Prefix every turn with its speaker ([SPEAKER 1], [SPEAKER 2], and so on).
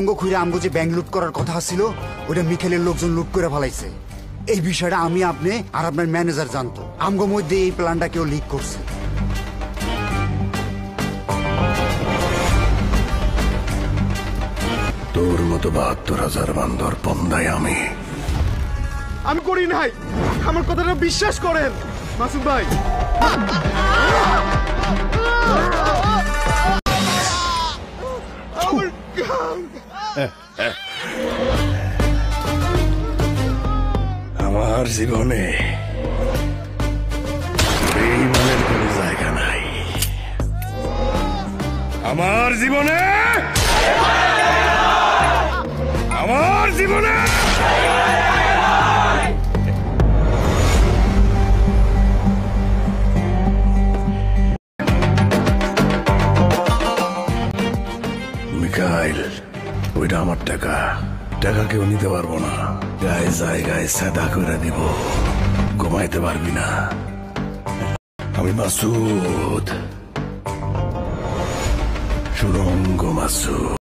[SPEAKER 1] সুড়ঙ্গ খুঁড়ে আমগো যে ব্যাংক লুট করার কথা ছিল ওটা মিখাইলের লোকজন লুট করে ফেলাইছে। এই বিষয়টা আমি আপনি আর আপনার ম্যানেজার জানতো। আমগো মধ্যে এই প্ল্যানটা কেউ লিক করছে।
[SPEAKER 2] তোর মতো ৭২,০০০ বান্দর পন্দায় আমি
[SPEAKER 3] করি নাই, আমার কথাটা বিশ্বাস করেন মাসুদ ভাই।
[SPEAKER 2] আমার জীবনে বেঈমানের কোনো জায়গা নাই। আমার জীবনে মিখাইল, ওইটা আমার টাকা। টাকা কেউ নিতে পারবো না। গায়ে জায়গায় সাদা করে দিব, ঘুমাইতে পারবি না। আমি মাসুদ, সুড়ঙ্গ মাসুদ।